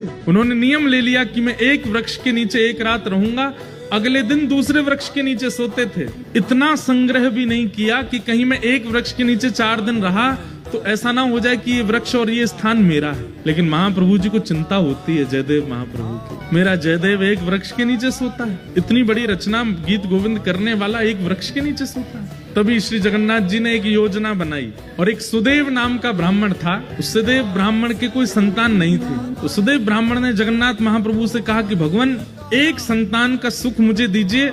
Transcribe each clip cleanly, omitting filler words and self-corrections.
उन्होंने नियम ले लिया कि मैं एक वृक्ष के नीचे एक रात रहूंगा, अगले दिन दूसरे वृक्ष के नीचे सोते थे। इतना संग्रह भी नहीं किया कि कहीं मैं एक वृक्ष के नीचे 4 दिन रहा तो ऐसा ना हो जाए कि ये वृक्ष और ये स्थान मेरा है। लेकिन महाप्रभु जी को चिंता होती है जयदेव महाप्रभु की, मेरा जयदेव एक वृक्ष के नीचे सोता है, इतनी बड़ी रचना गीत गोविंद करने वाला एक वृक्ष के नीचे सोता है। तभी श्री जगन्नाथ जी ने एक योजना बनाई, और एक सुदेव नाम का ब्राह्मण था। उस सुदेव ब्राह्मण के कोई संतान नहीं थी, तो सुदेव ब्राह्मण ने जगन्नाथ महाप्रभु से कहा कि भगवान एक संतान का सुख मुझे दीजिए,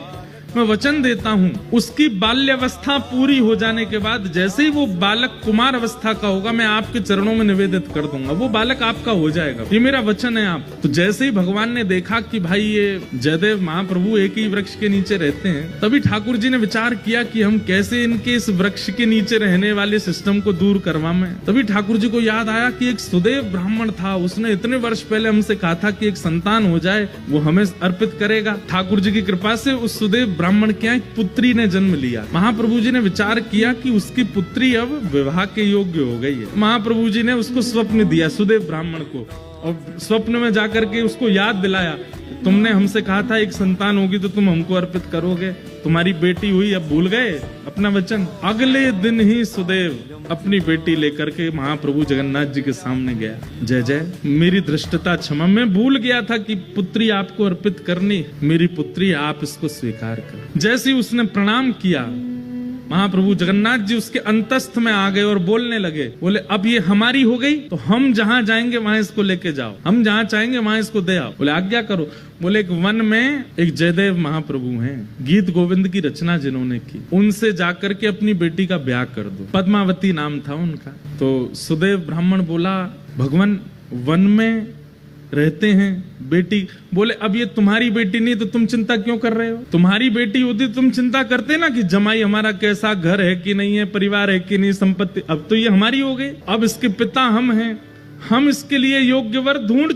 मैं वचन देता हूँ उसकी बाल्यावस्था पूरी हो जाने के बाद जैसे ही वो बालक कुमार अवस्था का होगा मैं आपके चरणों में निवेदित कर दूंगा, वो बालक आपका हो जाएगा, ये मेरा वचन है आप। तो जैसे ही भगवान ने देखा कि भाई ये जयदेव महाप्रभु एक ही वृक्ष के नीचे रहते हैं, तभी ठाकुर जी ने विचार किया कि हम कैसे इनके इस वृक्ष के नीचे रहने वाले सिस्टम को दूर करवाएं। तभी ठाकुर जी को याद आया कि एक सुदेव ब्राह्मण था, उसने इतने वर्ष पहले हमसे कहा था कि एक संतान हो जाए वो हमें अर्पित करेगा। ठाकुर जी की कृपा से उस सुदेव ब्राह्मण के एक पुत्री ने जन्म लिया। महाप्रभु जी ने विचार किया कि उसकी पुत्री अब विवाह के योग्य हो गई है। महाप्रभु जी ने उसको स्वप्न दिया सुदेव ब्राह्मण को, और स्वप्न में जाकर के उसको याद दिलाया, तुमने हमसे कहा था एक संतान होगी तो तुम हमको अर्पित करोगे, तुम्हारी बेटी हुई, अब भूल गए अपना वचन। अगले दिन ही सुदेव अपनी बेटी लेकर के महाप्रभु जगन्नाथ जी के सामने गया। जय जय, मेरी धृष्टता क्षमा, मैं भूल गया था कि पुत्री आपको अर्पित करनी, मेरी पुत्री आप इसको स्वीकार करो। जैसे ही उसने प्रणाम किया, महाप्रभु जगन्नाथ जी उसके अंतस्थ में आ गए और बोलने लगे, बोले अब ये हमारी हो गई तो हम जहां जाएंगे वहां इसको लेके जाओ, हम जहां चाहेंगे वहां इसको दे आओ। बोले आज्ञा करो। बोले एक वन में एक जयदेव महाप्रभु हैं, गीत गोविंद की रचना जिन्होंने की, उनसे जाकर के अपनी बेटी का ब्याह कर दो। पद्मावती नाम था उनका। तो सुदेव ब्राह्मण बोला, भगवान वन में रहते हैं, बेटी। बोले अब ये तुम्हारी बेटी नहीं तो तुम चिंता क्यों कर रहे हो? तुम्हारी बेटी होती तुम चिंता करते ना कि जमाई हमारा कैसा, घर है कि नहीं है, परिवार है कि नहीं, संपत्ति। अब तो ये हमारी हो गई, अब इसके पिता हम हैं, हम इसके लिए योग्य वर ढूंढ